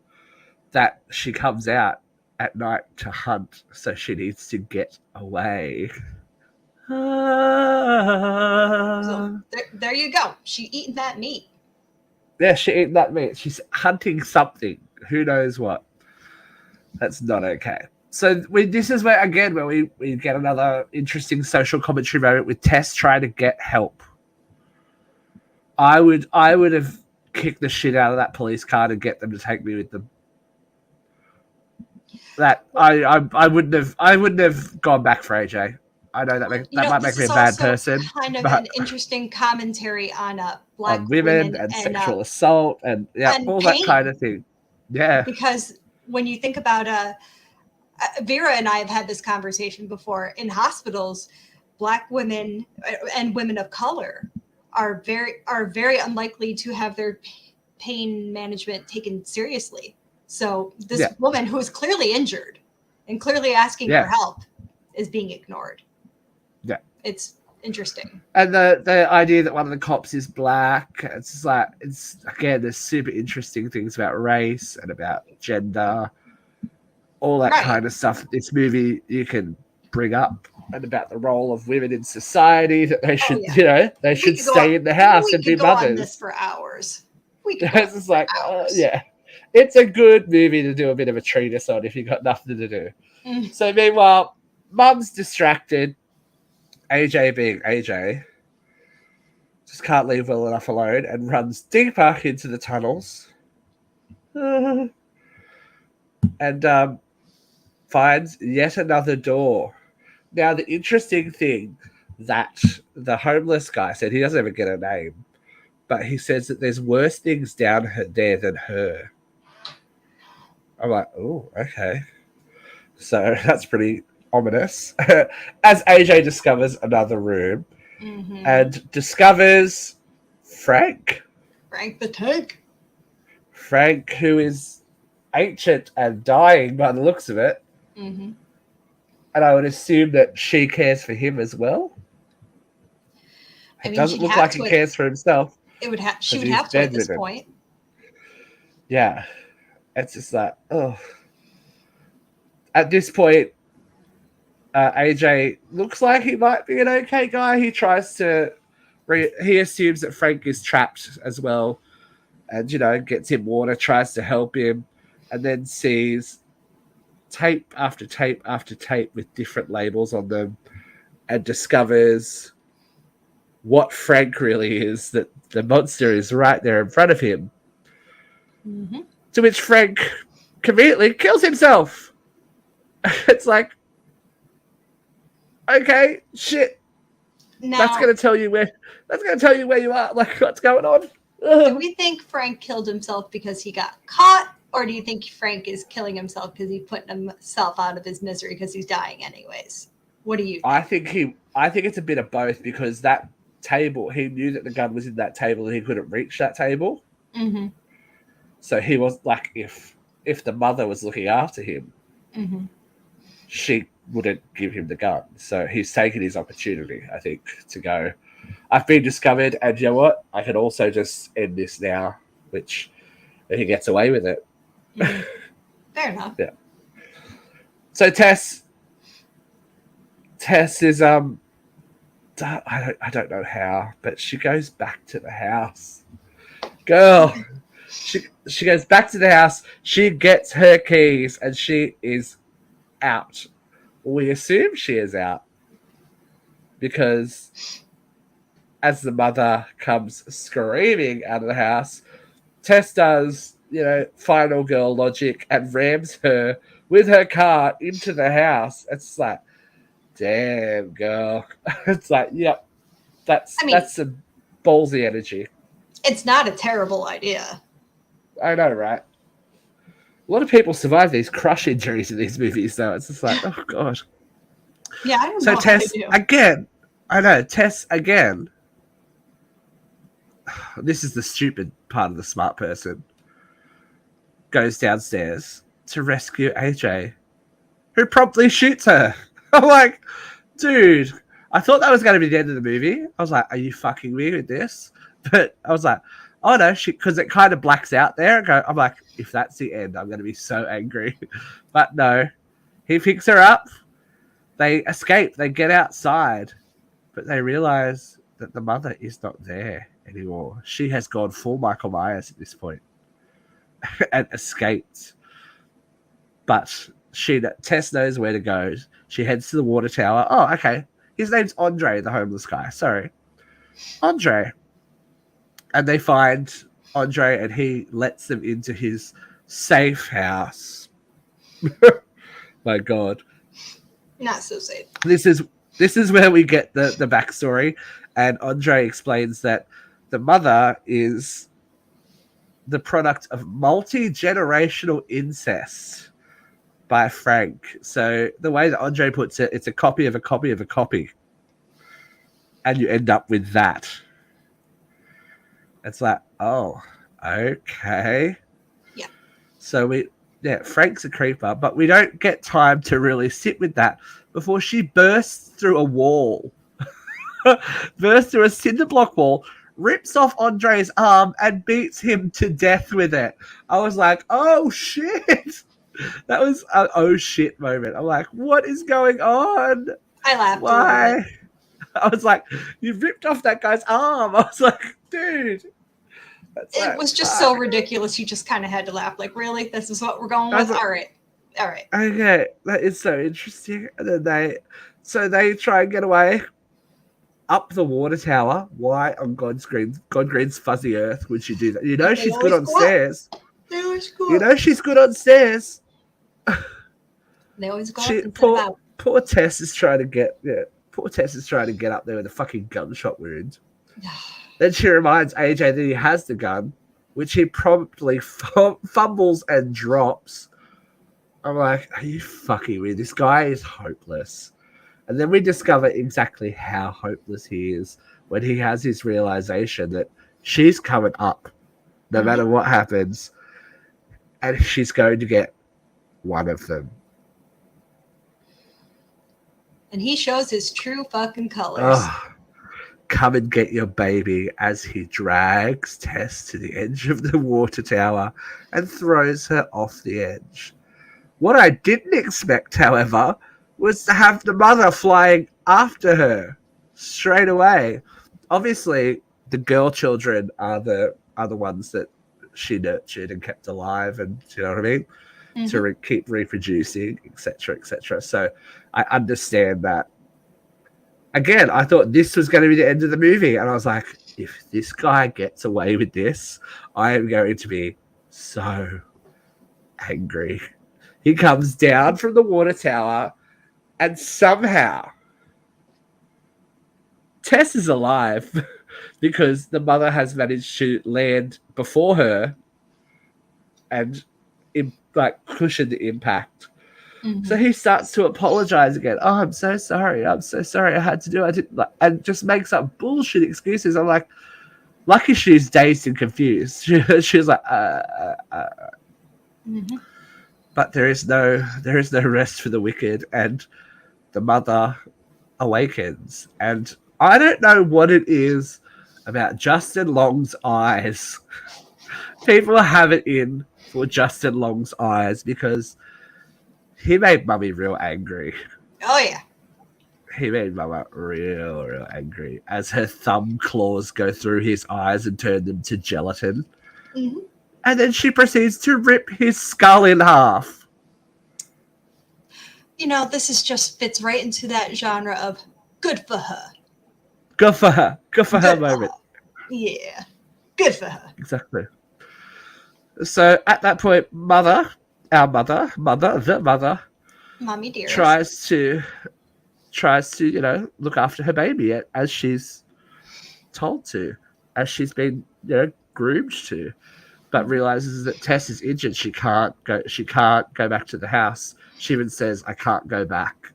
that she comes out at night to hunt, so she needs to get away. So there you go. She eating that meat. Yeah, she eating that meat. She's hunting something. Who knows what? That's not okay. So this is where we get another interesting social commentary moment with Tess trying to get help. I would have kicked the shit out of that police car to get them to take me with them. That I wouldn't have gone back for AJ. I know that might make me a bad person. Kind of an interesting commentary on black on women and sexual assault and all pain. That kind of thing. Yeah, because when you think about Vera and I have had this conversation before. In hospitals, Black women and women of color are very unlikely to have their pain management taken seriously. So this woman who is clearly injured and clearly asking for help is being ignored. Yeah, it's interesting. And the idea that one of the cops is black, it's just like, it's again, there's super interesting things about race and about gender, all that kind of stuff. This movie you can bring up, and about the role of women in society, that they should, they should stay in the house and be mothers. We could go on this for hours. It's just like, it's a good movie to do a bit of a treatise on if you've got nothing to do. So meanwhile, Mum's distracted. AJ being AJ, just can't leave well enough alone and runs deeper into the tunnels and finds yet another door. Now, the interesting thing that the homeless guy said, he doesn't ever get a name, but he says that there's worse things down there than her. I'm like, oh, okay. So that's pretty ominous. As AJ discovers another room and discovers Frank the tank. Frank, who is ancient and dying by the looks of it. And I would assume that she cares for him as well. It doesn't look like he cares for himself. She would have to at this point. Yeah. It's just like, oh. At this point, AJ looks like he might be an okay guy. He tries to... he assumes that Frank is trapped as well. And, gets him water, tries to help him. And then sees tape after tape after tape with different labels on them. And discovers what Frank really is. That the monster is right there in front of him. To which Frank conveniently kills himself. It's like... okay, shit. Now, that's going to tell you where you are. Like, what's going on? Do we think Frank killed himself because he got caught, or do you think Frank is killing himself because he's putting himself out of his misery because he's dying anyways? What do you think? I think it's a bit of both, because that table, he knew that the gun was in that table and he couldn't reach that table. So he was like, if the mother was looking after him, she wouldn't give him the gun. So he's taken his opportunity, I think, to go, I've been discovered, and you know what? I can also just end this now, which And he gets away with it. Fair enough. Yeah. So Tess is I don't know how, but she goes back to the house. Girl, she goes back to the house. She gets her keys and she is out. We assume she is out because as the mother comes screaming out of the house, Tess does, final girl logic and rams her with her car into the house. It's like, damn, girl. It's like, yep, that's some ballsy energy. It's not a terrible idea. I know, right? A lot of people survive these crush injuries in these movies, though. It's just like, oh, God. Yeah, I don't know. So Tess, again, this is the stupid part of the smart person, goes downstairs to rescue AJ, who promptly shoots her. I'm like, dude, I thought that was going to be the end of the movie. I was like, are you fucking me with this? But I was like, oh no, because it kind of blacks out there. I'm like, if that's the end, I'm going to be so angry. But no, he picks her up. They escape. They get outside, but they realize that the mother is not there anymore. She has gone full Michael Myers at this point and escaped. But Tess knows where to go. She heads to the water tower. Oh, okay. His name's Andre, the homeless guy. Sorry. Andre. And they find Andre and he lets them into his safe house. My God. Not so safe. This is where we get the backstory. And Andre explains that the mother is the product of multi-generational incest by Frank. So the way that Andre puts it, it's a copy of a copy of a copy. And you end up with that. It's like, oh, okay. Yeah. So Frank's a creeper, but we don't get time to really sit with that before she bursts through a wall. Bursts through a cinder block wall, rips off Andre's arm and beats him to death with it. I was like, oh shit. That was an oh shit moment. I'm like, what is going on? I laughed. Why? I was like, you ripped off that guy's arm. I was like, dude. It was just so ridiculous. You just kind of had to laugh. Like, really? This is what we're going with? All right. Okay, that is so interesting. And then they try and get away up the water tower. Why on God's green's fuzzy earth would she do that? You know she's good on stairs. They always go You know she's good on stairs. They always go up. Poor Tess is trying to get up there with a fucking gunshot wound. Then she reminds AJ that he has the gun, which he promptly fumbles and drops. I'm like, are you fucking weird? This guy is hopeless. And then we discover exactly how hopeless he is when he has his realization that she's coming up no matter what happens. And she's going to get one of them. And he shows his true fucking colors. Oh. Come and get your baby as he drags Tess to the edge of the water tower and throws her off the edge. What I didn't expect, however, was to have the mother flying after her straight away. Obviously, the girl children are the ones that she nurtured and kept alive, and you know what I mean? Mm-hmm. To keep reproducing, etc., etc. So I understand that. Again, I thought this was going to be the end of the movie. And I was like, if this guy gets away with this, I am going to be so angry. He comes down from the water tower and somehow Tess is alive because the mother has managed to land before her and cushion the impact. Mm-hmm. So he starts to apologize again. Oh, I'm so sorry. I had to do it. I didn't, and just makes up bullshit excuses. I'm like, lucky she's dazed and confused. She's like, Mm-hmm. But there is no rest for the wicked, and the mother awakens. And I don't know what it is about Justin Long's eyes people have it in for Justin Long's eyes because he made Mummy real angry. Oh yeah. He made Mama real angry as her thumb claws go through his eyes and turn them to gelatin. Mm-hmm. And then she proceeds to rip his skull in half. You know, this is just fits right into that genre of good for her. Good for her. Good for her moment. Yeah. Good for her. Exactly. So at that point, the mother, Mommy dearest. tries to, look after her baby as she's told to, as she's been, groomed to, but realizes that Tess is injured. She can't go back to the house. She even says, I can't go back.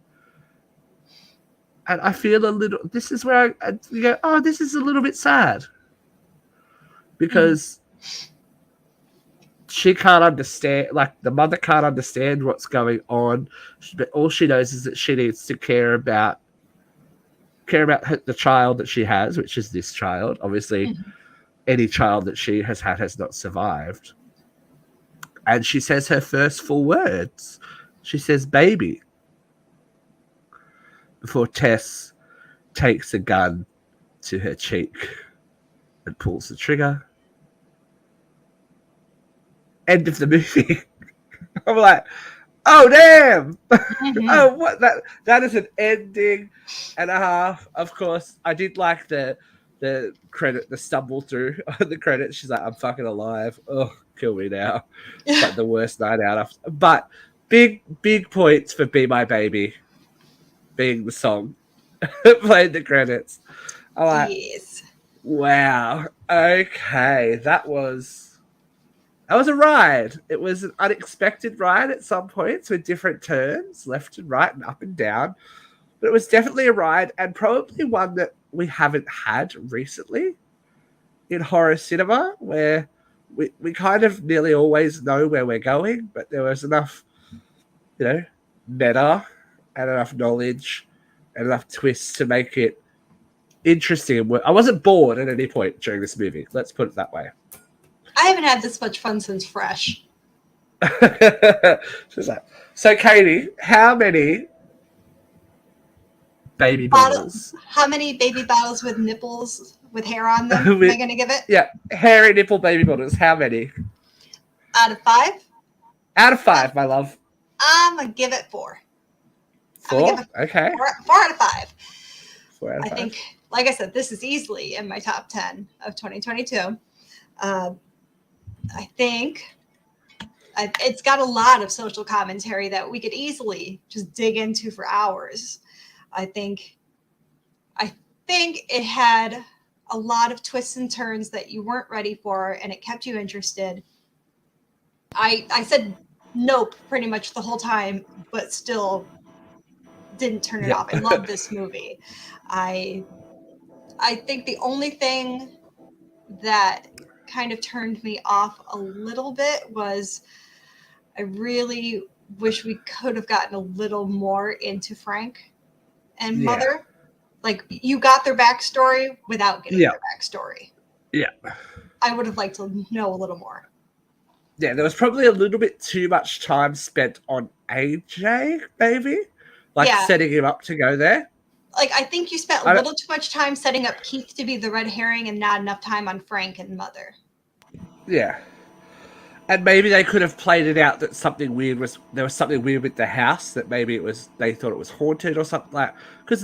And I feel this is where I go, oh, this is a little bit sad. Because she can't understand, the mother can't understand what's going on. But all she knows is that she needs to care about the child that she has, which is this child. Obviously, any child that she has had has not survived. And she says her first full words. She says, baby. Before Tess takes a gun to her cheek and pulls the trigger. End of the movie. I'm like, oh damn! Oh, what that is an ending and a half. Of course, I did like the credit, the stumble through the credits. She's like, I'm fucking alive. Oh, kill me now. It's like the worst night out after. But big points for Be My Baby being the song. Played the credits. I'm like, yes. Wow. Okay. That was a ride. It was an unexpected ride at some points with different turns, left and right and up and down. But it was definitely a ride, and probably one that we haven't had recently in horror cinema, where we kind of nearly always know where we're going, but there was enough, meta and enough knowledge and enough twists to make it interesting. I wasn't bored at any point during this movie. Let's put it that way. I haven't had this much fun since Fresh. So, Katie, how many baby bottles? How many baby bottles with nipples with hair on them am I going to give it? Yeah, hairy nipple baby bottles. How many? Out of 5? Out of 5, my love. I'm going to give it 4. 4? Okay. 4 out of 5. 4 out of 5. I think, like I said, this is easily in my top 10 of 2022. I think it's got a lot of social commentary that we could easily just dig into for hours. I think it had a lot of twists and turns that you weren't ready for, and it kept you interested. I said nope pretty much the whole time, but still didn't turn it off. I love this movie. I think the only thing that kind of turned me off a little bit was I really wish we could have gotten a little more into Frank and Mother. Like, you got their backstory without getting their backstory. Yeah. I would have liked to know a little more. Yeah, there was probably a little bit too much time spent on AJ, maybe? Setting him up to go there. Like, I think you spent a little too much time setting up Keith to be the red herring and not enough time on Frank and Mother. Yeah. And maybe they could have played it out that there was something weird with the house, that maybe they thought it was haunted or something like that. Because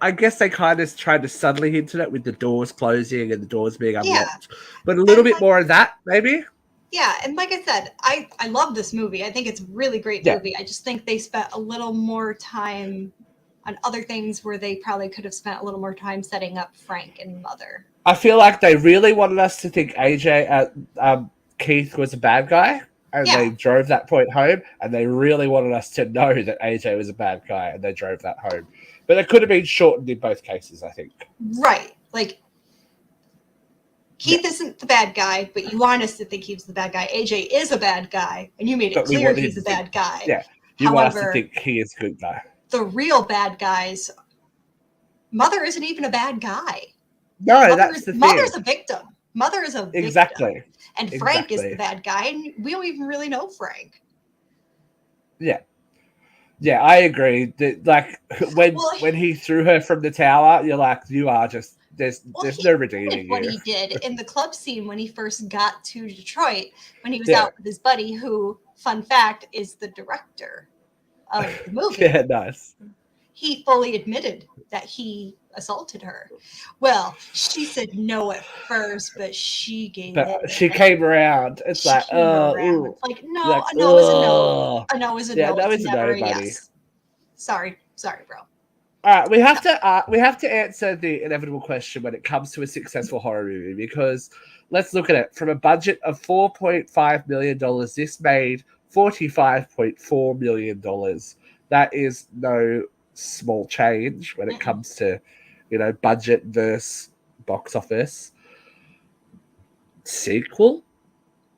I guess they kind of tried to subtly hint at it with the doors closing and the doors being unlocked. Yeah. But a little bit more of that, maybe? Yeah, and like I said, I love this movie. I think it's a really great movie. I just think they spent a little more time on other things where they probably could have spent a little more time setting up Frank and Mother. I feel like they really wanted us to think Keith was a bad guy, and they drove that point home, and they really wanted us to know that AJ was a bad guy, and they drove that home. But it could have been shortened in both cases, I think. Right. Like, Keith isn't the bad guy, but you want us to think he's the bad guy. AJ is a bad guy, and you made it clear he's a bad guy. Yeah, you want us to think he is a good guy. The real bad guys, Mother isn't even a bad guy. No, that's the thing. Mother's a victim. Mother is a victim. Exactly. And Frank is the bad guy, and we don't even really know Frank. Yeah. Yeah, I agree. Like when he threw her from the tower, you're like, you are just there's no redeeming what you. He did in the club scene when he first got to Detroit, when he was out with his buddy, who, fun fact, is the director of the movie. Yeah, nice. He fully admitted that he assaulted her. Well, she said no at first, but she gave it. She came around. It's like, it's like, no, like, a no is a no. A no is a no. No it's is never a no, buddy. Yes. Sorry, bro. All right, we have to answer the inevitable question when it comes to a successful horror movie, because let's look at it. From a budget of $4.5 million, this made $45.4 million. That is no small change when it comes to, budget versus box office. Sequel?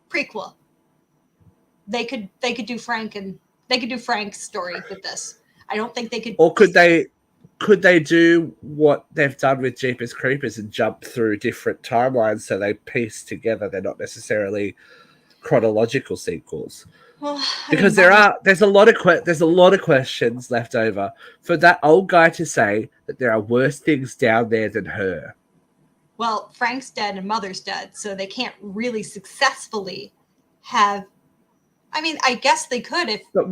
Prequel. They could do Frank's story with this. I don't think they could. Or could they do what they've done with Jeepers Creepers and jump through different timelines so they piece together? They're not necessarily chronological sequels. Well, because there's a lot of questions left over for that old guy to say that there are worse things down there than her. Well, Frank's dead and Mother's dead, so they can't really successfully have. I mean, I guess they could if. But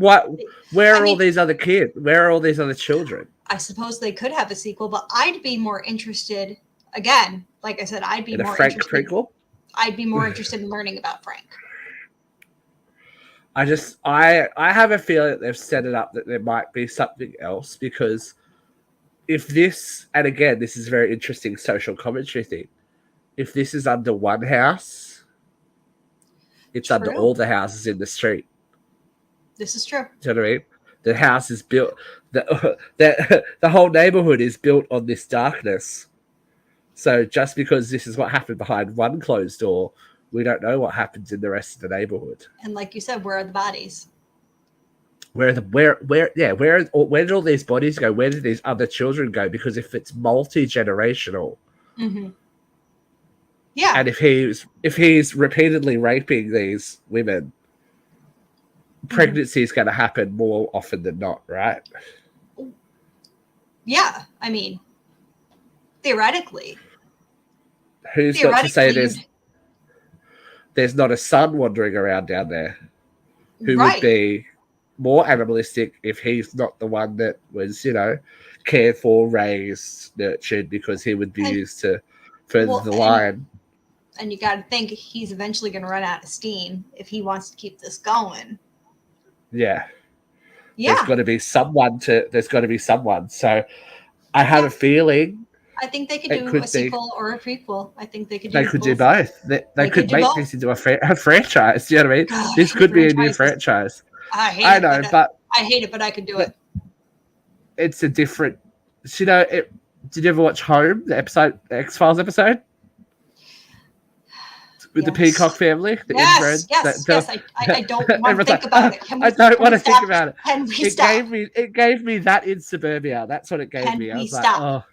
where are all these other kids? Where are all these other children? I suppose they could have a sequel, but I'd be more interested. Again, like I said, I'd be in more a Frank interested. Prequel? I'd be more interested in learning about Frank. I have a feeling that they've set it up that there might be something else, because if this, and again, this is a very interesting social commentary thing, if this is under one house, it's true. Under all the houses in the street. This is true. Do you know what I mean? The house is built, the whole neighborhood is built on this darkness. So just because this is what happened behind one closed door, we don't know what happens in the rest of the neighborhood. And like you said, where are the bodies? Where did all these bodies go? Where did these other children go? Because if it's multi-generational, yeah, and if he's repeatedly raping these women, pregnancy is going to happen more often than not, right? Yeah, I mean, theoretically. Who's not to say there's not a son wandering around down there who would be more animalistic if he's not the one that was, cared for, raised, nurtured, because he would be used to further the line. And you got to think he's eventually going to run out of steam if he wants to keep this going. Yeah. There's got to be someone. So I have a feeling. I think they could do a sequel or a prequel. I think they could do both. They could make this into a franchise. You know what I mean? Gosh, this could be a new franchise. I hate it, but I could do it. It's a different. Did you ever watch Home, the X-Files episode? With the Peacock family? Yes. I don't want to think about it. I don't want to think about it. Can we stop? It gave me that in Suburbia. That's what it gave me. I was like, oh.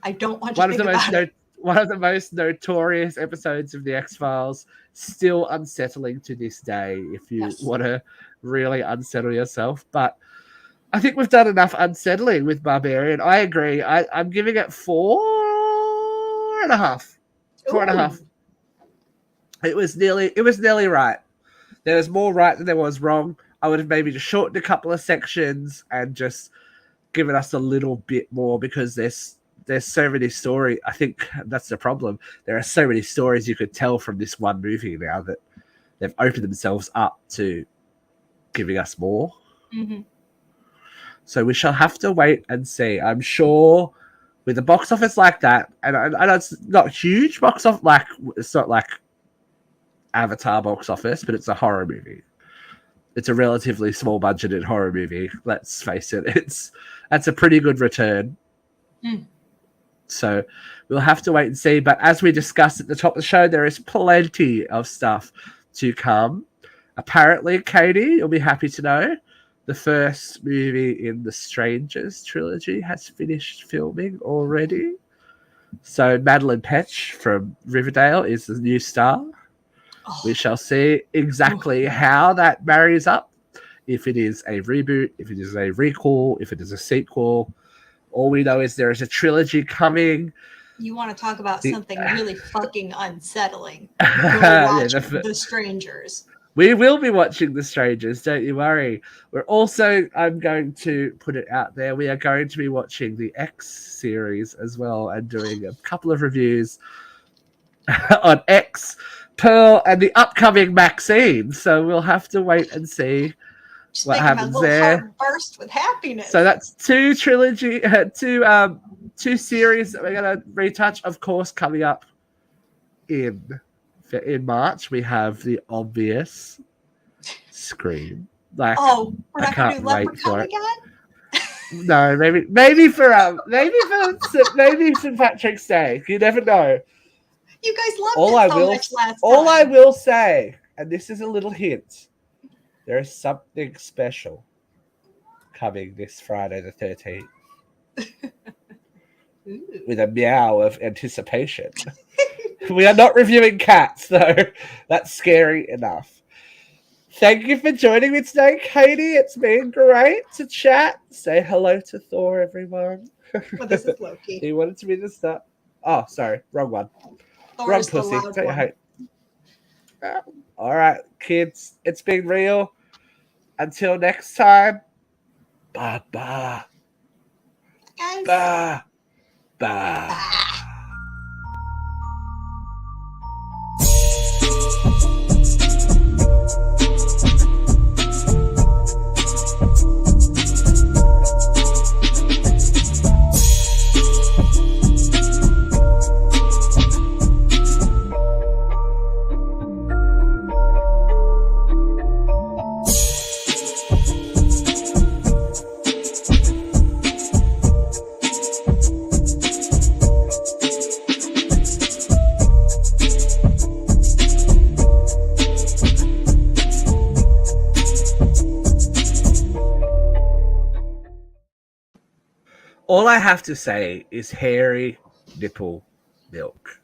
I don't want to think about it. One of the most notorious episodes of the X-Files, still unsettling to this day if you want to really unsettle yourself. But I think we've done enough unsettling with Barbarian. I agree. I'm giving it 4.5. 4.5. It was nearly right. There was more right than there was wrong. I would have maybe just shortened a couple of sections and just given us a little bit more, because there's so many stories. I think that's the problem. There are so many stories you could tell from this one movie now that they've opened themselves up to giving us more. Mm-hmm. So we shall have to wait and see. I'm sure with a box office like that, and I know it's not huge box office, it's not like Avatar box office, but it's a horror movie. It's a relatively small budgeted horror movie. Let's face it. That's a pretty good return. So we'll have to wait and see. But as we discussed at the top of the show, there is plenty of stuff to come. Apparently, Katie, you'll be happy to know, the first movie in the Strangers trilogy has finished filming already. So Madeline Petch from Riverdale is the new star. Oh. We shall see exactly how that marries up. If it is a reboot, if it is a recall, if it is a sequel. All we know is there is a trilogy coming. You want to talk about something really fucking unsettling. Go watch The Strangers. We will be watching The Strangers, don't you worry. We're also, I'm going to put it out there, we are going to be watching the X series as well and doing a couple of reviews on X, Pearl, and the upcoming Maxine. So we'll have to wait and see what happens there. Heart burst with happiness. So that's two series that we're going to retouch. Of course, coming up in March, we have the obvious Scream. Like, we're not going to do Leprechaun again? No, maybe for St. Patrick's Day. You never know. You guys loved it so much last time. All I will say, and this is a little hint, there is something special coming this Friday the 13th. With a meow of anticipation. We are not reviewing cats, though. That's scary enough. Thank you for joining me today, Katie. It's been great to chat. Say hello to Thor, everyone. Well, this is Loki. He wanted to be the star. Oh, sorry. Wrong one. Wrong pussy. All right, kids. It's been real. Until next time. Bye-bye. Guys. Bye. Bye. All I have to say is hairy nipple milk.